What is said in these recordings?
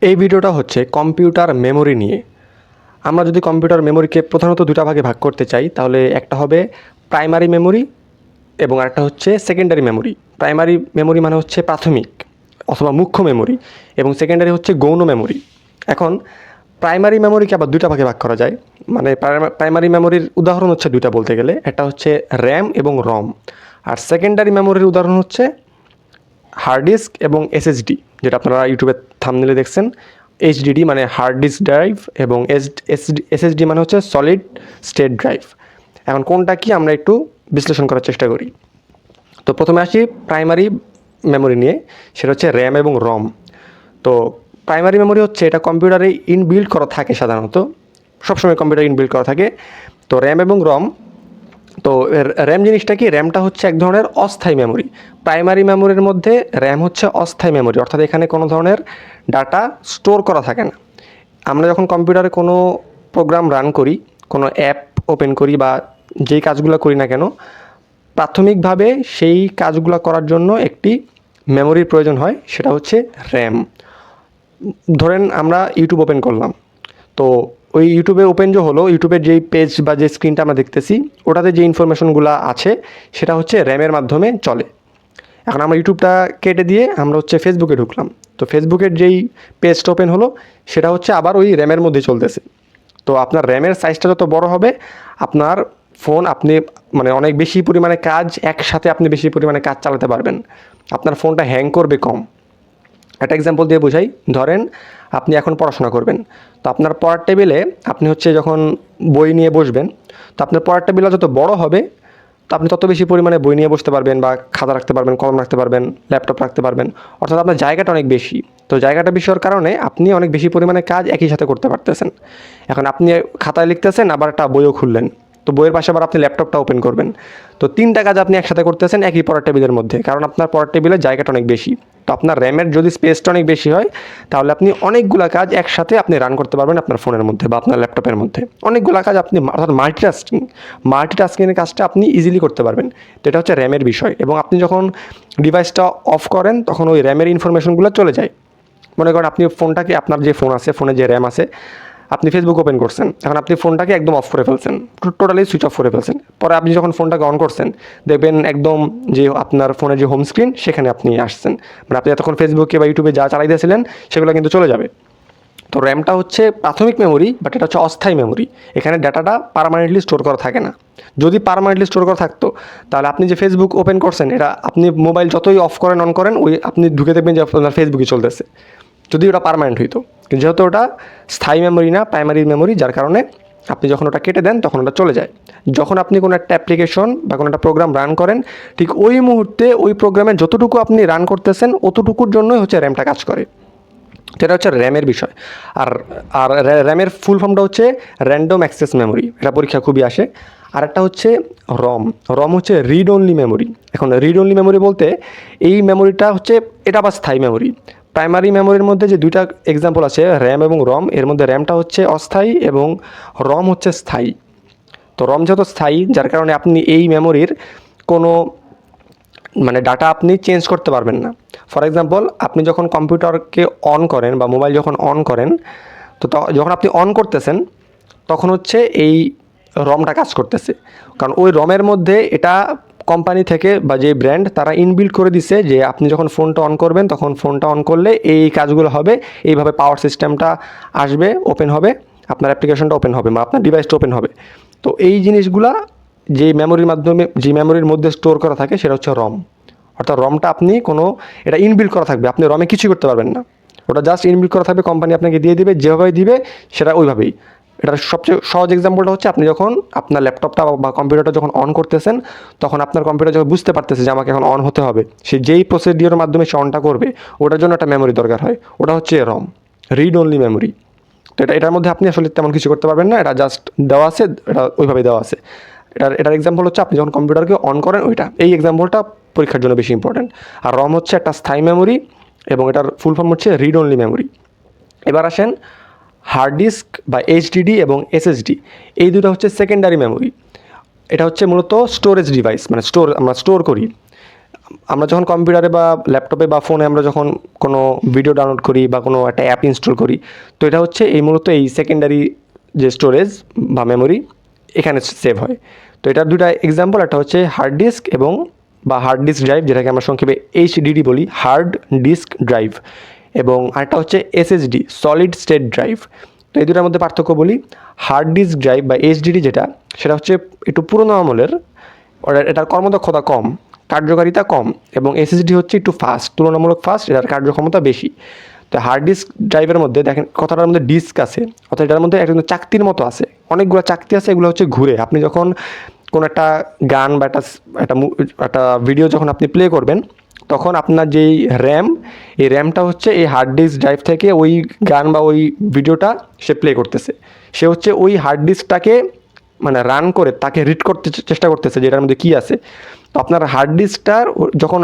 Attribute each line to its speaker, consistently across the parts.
Speaker 1: এই ভিডিওটা হচ্ছে কম্পিউটার মেমোরি নিয়ে। আমরা যদি কম্পিউটার মেমোরিকে প্রধানত দুটা ভাগে ভাগ করতে চাই, তাহলে একটা হবে প্রাইমারি মেমোরি এবং আরেকটা হচ্ছে সেকেন্ডারি মেমোরি। প্রাইমারি মেমোরি মানে হচ্ছে প্রাথমিক অথবা মুখ্য মেমোরি, এবং সেকেন্ডারি হচ্ছে গৌণ মেমোরি। এখন প্রাইমারি মেমোরিকে আবার দুটা ভাগে ভাগ করা যায়। মানে প্রাইমারি মেমোরির উদাহরণ হচ্ছে দুইটা বলতে গেলে, একটা হচ্ছে র্যাম এবং রম। আর সেকেন্ডারি মেমোরির উদাহরণ হচ্ছে হার্ড ডিস্ক এবং এসএসডি, যেটা আপনারা ইউটিউবের থাম্বনেলে দেখছেন। এইচডিডি মানে হার্ড ডিস্ক ড্রাইভ এবং এসএসডি মানে হচ্ছে সলিড স্টেট ড্রাইভ। এখন কোনটা কি আমরা একটু বিশ্লেষণ করার চেষ্টা করি। তো প্রথমে আসি প্রাইমারি মেমোরি নিয়ে, সেটা হচ্ছে র্যাম এবং রম। তো প্রাইমারি মেমোরি হচ্ছে এটা কম্পিউটারে ইনবিল্ড করা থাকে, সাধারণত সবসময় কম্পিউটারে ইনবিল্ড করা থাকে। তো র্যাম এবং রম, তো র্যাম জিনিসটা কি, র্যামটা হচ্ছে এক ধরনের অস্থায়ী মেমোরি। প্রাইমারি মেমোরির মধ্যে র্যাম হচ্ছে অস্থায়ী মেমোরি, অর্থাৎ এখানে কোনো ধরনের ডাটা স্টোর করা থাকে না। আমরা যখন কম্পিউটারে কোনো প্রোগ্রাম রান করি, কোনো অ্যাপ ওপেন করি বা যেই কাজগুলো করি না কেন, প্রাথমিকভাবে সেই কাজগুলো করার জন্য একটি মেমোরির প্রয়োজন হয়, সেটা হচ্ছে র্যাম। ধরেন আমরা ইউটিউব ওপেন করলাম, তো ওই ইউটিউবে ওপেন যে হলো, ইউটিউবের যেই পেজ বা যে স্ক্রিনটা আমরা দেখতেছি, ওটাতে যে ইনফরমেশনগুলো আছে সেটা হচ্ছে র্যামের মাধ্যমে চলে। এখন আমরা ইউটিউবটা কেটে দিয়ে আমরা হচ্ছে ফেসবুকে ঢুকলাম, তো ফেসবুকের যেই পেজটা ওপেন হলো সেটা হচ্ছে আবার ওই র্যামের মধ্যে চলতেছে। তো আপনার র্যামের সাইজটা যত বড় হবে, আপনার ফোন আপনি মানে অনেক বেশি পরিমাণে কাজ একসাথে আপনি বেশি পরিমাণে কাজ চালাতে পারবেন, আপনার ফোনটা হ্যাং করবে কম। একটা এক্সাম্পল দিয়ে বোঝাই, ধরেন আপনি এখন পড়াশোনা করবেন, তো আপনার পড়ার টেবিলে আপনি হচ্ছে যখন বই নিয়ে বসবেন, তো আপনার পড়ার টেবিলটা যত বড় হবে, তো আপনি তত বেশি পরিমাণে বই নিয়ে বসতে পারবেন বা খাতা রাখতে পারবেন, কলম রাখতে পারবেন, ল্যাপটপ রাখতে পারবেন, অর্থাৎ আপনার জায়গাটা অনেক বেশি। তো জায়গাটা বেশি হওয়ার কারণে আপনি অনেক বেশি পরিমাণে কাজ একই সাথে করতে পারতেছেন। এখন আপনি খাতায় লিখতেছেন, আবার একটা বইও খুললেন, তো বইয়ের পাশে আবার আপনি ল্যাপটপটা ওপেন করবেন। তো তিনটা কাজ আপনি একসাথে করতেছেন একই পড়ার টেবিলের মধ্যে, কারণ আপনার পড়ার টেবিলের জায়গাটা অনেক বেশি। তো আপনার র্যামের যদি স্পেসটা অনেক বেশি হয়, তাহলে আপনি অনেকগুলো কাজ একসাথে আপনি রান করতে পারবেন আপনার ফোনের মধ্যে বা আপনার ল্যাপটপের মধ্যে। অনেকগুলো কাজ আপনি, অর্থাৎ মাল্টিটাস্কিংয়ের কাজটা আপনি ইজিলি করতে পারবেন। তো এটা হচ্ছে র্যামের বিষয়। এবং আপনি যখন ডিভাইসটা অফ করেন, তখন ওই র্যামের ইনফরমেশনগুলো চলে যায়। মনে করেন আপনি ফোনটাকে, আপনার যে ফোন আছে, ফোনে যে র্যাম আছে, আপনি ফেসবুক ওপেন করছেন, এখন আপনি ফোনটাকে একদম অফ করে ফেলছেন, টোটালি সুইচ অফ করে ফেলছেন। পরে আপনি যখন ফোনটাকে অন করছেন, দেখবেন একদম যে আপনার ফোনের যে হোম স্ক্রিন, সেখানে আপনি আসছেন। মানে আপনি এতক্ষণ ফেসবুকে বা ইউটিউবে যা চালাইতেছিলেন সেগুলো কিন্তু চলে যাবে। তো র্যামটা হচ্ছে প্রাথমিক মেমোরি, বাট এটা হচ্ছে অস্থায়ী মেমোরি। এখানে ডাটাটা পার্মানেন্টলি স্টোর করা থাকে না। যদি পার্মানেন্টলি স্টোর করা থাকতো, তাহলে আপনি যে ফেসবুক ওপেন করছেন, এটা আপনি মোবাইল যতই অফ করেন অন করেন, ওই আপনি ঢুকে দেখবেন যে আপনার ফেসবুকই চলতেছে, যদি ওটা পার্মানেন্ট হইতো। কিন্তু যেহেতু ওটা স্থায়ী মেমোরি না, প্রাইমারি মেমোরি, যার কারণে আপনি যখন ওটা কেটে দেন তখন ওটা চলে যায়। যখন আপনি কোনো একটা অ্যাপ্লিকেশন বা কোনো একটা প্রোগ্রাম রান করেন, ঠিক ওই মুহূর্তে ওই প্রোগ্রামে যতটুকু আপনি রান করতেছেন অতটুকুর জন্যই হচ্ছে র্যামটা কাজ করে। তো এটা হচ্ছে র্যামের বিষয়। আর আর র্যামের ফুল ফর্মটা হচ্ছে র্যান্ডম অ্যাক্সেস মেমোরি, এটা পরীক্ষা খুবই আসে। আর একটা হচ্ছে রম। রম হচ্ছে রিড অনলি মেমোরি। এখন রিড অনলি মেমোরি বলতে এই মেমোরিটা হচ্ছে, এটা আবার স্থায়ী মেমোরি। প্রাইমারি মেমোরির মধ্যে যে দুইটা এক্সাম্পল আছে, র্যাম এবং রম, এর মধ্যে র্যামটা হচ্ছে অস্থায়ী এবং রম হচ্ছে স্থায়ী। তো রম যেহেতু স্থায়ী, যার কারণে আপনি এই মেমোরির কোনো মানে ডাটা আপনি চেঞ্জ করতে পারবেন না। ফর এক্সাম্পল, আপনি যখন কম্পিউটারকে অন করেন বা মোবাইল যখন অন করেন, তো যখন আপনি অন করতেছেন, তখন হচ্ছে এই রমটা কাজ করতেছে। কারণ ওই রমের মধ্যে এটা কোম্পানি থেকে বা যে ব্র্যান্ড, তারা ইনবিল্ড করে দিছে যে আপনি যখন ফোনটা অন করবেন, তখন ফোনটা অন করলে এই কাজগুলো হবে, এইভাবে পাওয়ার সিস্টেমটা আসবে, ওপেন হবে, আপনার অ্যাপ্লিকেশনটা ওপেন হবে বা আপনার ডিভাইসটা ওপেন হবে। তো এই জিনিসগুলা যে মেমোরির মাধ্যমে, যে মেমোরির মধ্যে স্টোর করা থাকে, সেটা হচ্ছে রম। অর্থাৎ রমটা আপনি কোনো, এটা ইনবিল্ড করা থাকবে, আপনি রমে কিছুই করতে পারবেন না, ওটা জাস্ট ইনবিল্ড করা থাকবে, কোম্পানি আপনাকে দিয়ে দিবে, যেভাবে দিবে সেটা ওইভাবেই। এটার সবচেয়ে সহজ এক্সাম্পলটা হচ্ছে, আপনি যখন আপনার ল্যাপটপটা বা কম্পিউটারটা যখন অন করতেছেন, তখন আপনার কম্পিউটার যখন বুঝতে পারতেছে যে আমাকে এখন অন হতে হবে, সে যেই প্রসিডিওরের মাধ্যমে সে অনটা করবে, ওটার জন্য একটা মেমোরি দরকার হয়, ওটা হচ্ছে রম, রিড অনলি মেমোরি। তো এটার মধ্যে আপনি আসলে তেমন কিছু করতে পারবেন না, এটা জাস্ট দেওয়া আছে, এটা ওইভাবে দেওয়া আছে। এটার এক্সাম্পল হচ্ছে আপনি যখন কম্পিউটারকে অন করেন ওইটা, এই এক্সাম্পলটা পরীক্ষার জন্য বেশি ইম্পর্টেন্ট। আর রম হচ্ছে একটা স্থায়ী মেমোরি এবং এটার ফুল ফর্ম হচ্ছে রিড অনলি মেমোরি। এবার আসেন হার্ড ডিস্ক বা এইচডিডি এবং এসএসডি, এই দুটো হচ্ছে সেকেন্ডারি মেমোরি। এটা হচ্ছে মূলত স্টোরেজ ডিভাইস, মানে আমরা স্টোর করি। আমরা যখন কম্পিউটারে বা ল্যাপটপে বা ফোনে আমরা যখন কোনো ভিডিও ডাউনলোড করি বা কোনো একটা অ্যাপ ইনস্টল করি, তো এটা হচ্ছে এই মূলত এই সেকেন্ডারি যে স্টোরেজ বা মেমোরি এখানে সেভ হয়। তো এটার দুটা এক্সাম্পল, একটা হচ্ছে হার্ড ডিস্ক এবং বা হার্ড ডিস্ক ড্রাইভ, যেটাকে আমরা সংক্ষেপে HDD বলি, হার্ড ডিস্ক ড্রাইভ, এবং আরেকটা হচ্ছে SSD, সলিড স্টেট ড্রাইভ। তো এই দুটার মধ্যে পার্থক্য বলি। হার্ড ডিস্ক ড্রাইভ বা HDD যেটা, সেটা হচ্ছে একটু পুরোনো আমলের, এটার কর্মদক্ষতা কম, কার্যকারিতা কম, এবং SSD হচ্ছে একটু ফাস্ট, তুলনামূলক ফাস্ট, এটার কার্যক্ষমতা বেশি। তো হার্ড ডিস্ক ড্রাইভের মধ্যে দেখেন কথাটার মধ্যে ডিস্ক আছে, অর্থাৎ এটার মধ্যে একটা চাকতির মতো আছে, অনেকগুলো চাকতি আছে, এগুলো হচ্ছে ঘুরে। আপনি যখন কোনো একটা গান বা একটা ভিডিও যখন আপনি প্লে করবেন, তখন আপনার যেই র্যাম, এই র্যামটা হচ্ছে এই হার্ড ডিস্ক ড্রাইভ থেকে ওই গান বা ওই ভিডিওটা সে প্লে করতেছে। সে হচ্ছে ওই হার্ড ডিস্কটাকে মানে রান করে তাকে রিড করতে চেষ্টা করতেছে যে এটার মধ্যে কী আছে। তো আপনার হার্ড ডিস্কটার যখন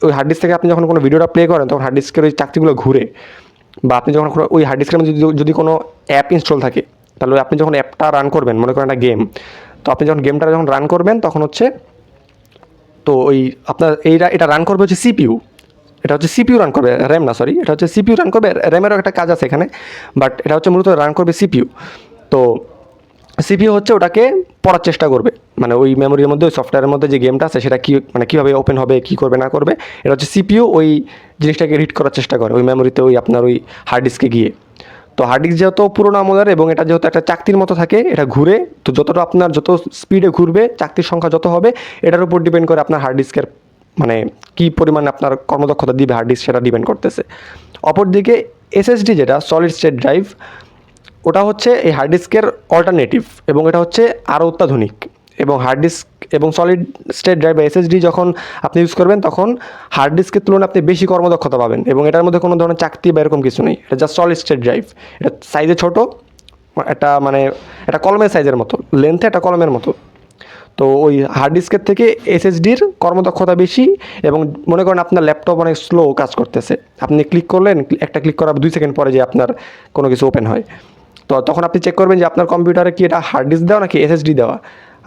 Speaker 1: ওই হার্ড ডিস্ক থেকে আপনি যখন কোনো ভিডিওটা প্লে করেন, তখন হার্ড ডিস্কের ওই চাকতিগুলো ঘুরে, বা আপনি যখন ওই হার্ড ডিস্কের মধ্যে যদি কোনো অ্যাপ ইনস্টল থাকে, তাহলে আপনি যখন অ্যাপটা রান করবেন, মনে করেন একটা গেম, তো আপনি যখন গেমটা যখন রান করবেন তখন হচ্ছে, তো ওই আপনার এটা রান করবে হচ্ছে CPU, এটা হচ্ছে CPU রান করবে, র্যাম না, সরি, এটা হচ্ছে CPU রান করবে। র্যামেরও একটা কাজ আছে এখানে, বাট এটা হচ্ছে মূলত রান করবে CPU। তো CPU হচ্ছে ওটাকে পড়ার চেষ্টা করবে, মানে ওই মেমোরির মধ্যে, ওই সফটওয়্যারের মধ্যে যে গেমটা আছে সেটা কী মানে কীভাবে ওপেন হবে, কী করবে না করবে, এটা হচ্ছে CPU ওই জিনিসটাকে রিড করার চেষ্টা করে ওই মেমোরিতে, ওই আপনার ওই হার্ড ডিস্কে গিয়ে। তো হার্ড ডিস্ক যেহেতু পুরোনো আমলের এবং এটা যেহেতু একটা চাকতির মতো থাকে, এটা ঘুরে, তো যতটা আপনার যত স্পিডে ঘুরবে, চাকতির সংখ্যা যত হবে, এটার উপর ডিপেন্ড করে আপনার হার্ড ডিস্কের মানে কী পরিমাণে আপনার কর্মদক্ষতা দিবে হার্ড ডিস্ক, সেটা ডিপেন্ড করতেছে। অপরদিকে SSD যেটা সলিড স্টেট ড্রাইভ, ওটা হচ্ছে এই হার্ড ডিস্কের অল্টারনেটিভ, এবং এটা হচ্ছে আরও অত্যাধুনিক। এবং হার্ড ডিস্ক এবং সলিড স্টেট ড্রাইভ বা SSD যখন আপনি ইউজ করবেন, তখন হার্ড ডিস্কের তুলনায় আপনি বেশি কর্মদক্ষতা পাবেন, এবং এটার মধ্যে কোনো ধরনের চাকতি বা এরকম কিছু নেই। এটা জাস্ট সলিড স্টেট ড্রাইভ, এটা সাইজে ছোটো, এটা মানে এটা কলমের সাইজের মতো, লেন্থে একটা কলমের মতো। তো ওই হার্ড ডিস্কের থেকে SSDর কর্মদক্ষতা বেশি, এবং মনে করেন আপনার ল্যাপটপ অনেক স্লো কাজ করতেছে, আপনি ক্লিক করলেন, একটা ক্লিক করার 2 সেকেন্ড পরে যে আপনার কোনো কিছু ওপেন হয়, তো তখন আপনি চেক করবেন যে আপনার কম্পিউটারে কি এটা হার্ড ডিস্ক দেওয়া নাকি SSD দেওয়া।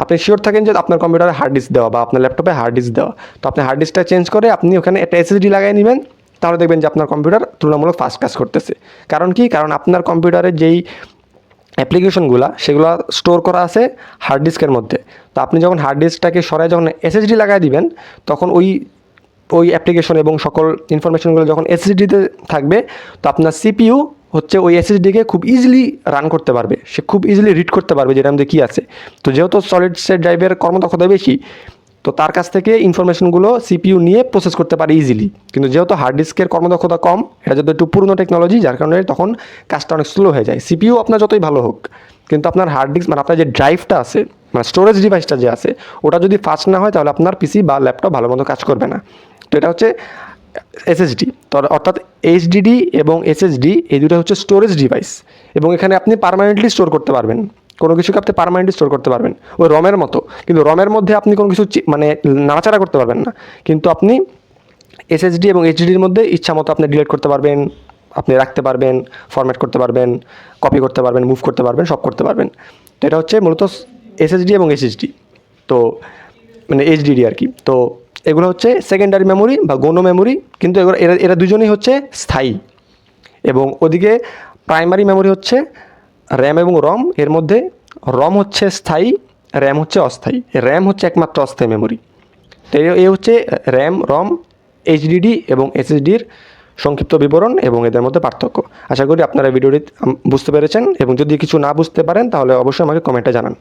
Speaker 1: আপনি শিওর থাকেন যে আপনার কম্পিউটারে হার্ড ডিস্ক দেওয়া বা আপনার ল্যাপটপে হার্ড ডিস্ক দেওয়া, তো আপনি হার্ড ডিস্কটা চেঞ্জ করে আপনি ওখানে একটা SSD লাগাই নেবেন, তাহলে দেখবেন যে আপনার কম্পিউটার তুলনামূলক ফাস্ট কাজ করতেছে। কারণ কি, কারণ আপনার কম্পিউটারের যেই অ্যাপ্লিকেশনগুলো সেগুলো স্টোর করা আছে হার্ড ডিস্কের মধ্যে। তো আপনি যখন হার্ড ডিস্কটাকে সরাই যখন SSD লাগাই দিবেন, তখন ওই ওই অ্যাপ্লিকেশন এবং সকল ইনফরমেশনগুলো যখন SSDতে থাকবে, তো আপনার CPU হচ্ছে ওই SSDকে খুব ইজিলি রান করতে পারবে, সে খুব ইজিলি রিড করতে পারবে যেটার মধ্যে কী আছে। তো যেহেতু সলিড স্টেট ড্রাইভের কর্মদক্ষতা বেশি, তো তার কাছ থেকে ইনফরমেশনগুলো CPU নিয়ে প্রসেস করতে পারে ইজিলি। কিন্তু যেহেতু হার্ড ডিস্কের কর্মদক্ষতা কম, এটা যেহেতু একটু পুরনো টেকনোলজি, যার কারণে তখন কাজটা অনেক স্লো হয়ে যায়। CPU আপনার যতই ভালো হোক, কিন্তু আপনার হার্ড ডিস্ক মানে আপনার যে ড্রাইভটা আছে, মানে স্টোরেজ ডিভাইসটা যে আছে, ওটা যদি ফাস্ট না হয়, তাহলে আপনার PC বা ল্যাপটপ ভালো মতো কাজ করবে না। তো এটা হচ্ছে SSD, তো অর্থাৎ HDD এবং SSD এই দুটো হচ্ছে স্টোরেজ ডিভাইস, এবং এখানে আপনি পার্মানেন্টলি স্টোর করতে পারবেন, কোনো কিছুকে আপনি পার্মানেন্টলি স্টোর করতে পারবেন ওই রমের মতো। কিন্তু রমের মধ্যে আপনি কোনো কিছু মানে নাড়াচাড়া করতে পারবেন না, কিন্তু আপনি SSD এবং HDDর মধ্যে ইচ্ছা মতো আপনি ডিলিট করতে পারবেন, আপনি রাখতে পারবেন, ফরম্যাট করতে পারবেন, কপি করতে পারবেন, মুভ করতে পারবেন, সব করতে পারবেন। তো এটা হচ্ছে মূলত SSD এবং SSD, তো মানে HDD আর কি। তো এগুলো হচ্ছে সেকেন্ডারি মেমোরি বা গৌণ মেমোরি, কিন্তু এগুলো এরা দুজনেই হচ্ছে স্থায়ী। এবং ওদিকে প্রাইমারি মেমোরি হচ্ছে র্যাম এবং রম, এর মধ্যে রম হচ্ছে স্থায়ী, র্যাম হচ্ছে অস্থায়ী। র্যাম হচ্ছে একমাত্র অস্থায়ী মেমোরি। তো এই হচ্ছে র্যাম, রম, HDD এবং SSDর সংক্ষিপ্ত বিবরণ এবং এদের মধ্যে পার্থক্য। আশা করি আপনারা ভিডিওটি বুঝতে পেরেছেন, এবং যদি কিছু না বুঝতে পারেন তাহলে অবশ্যই আমাকে কমেন্টে জানান।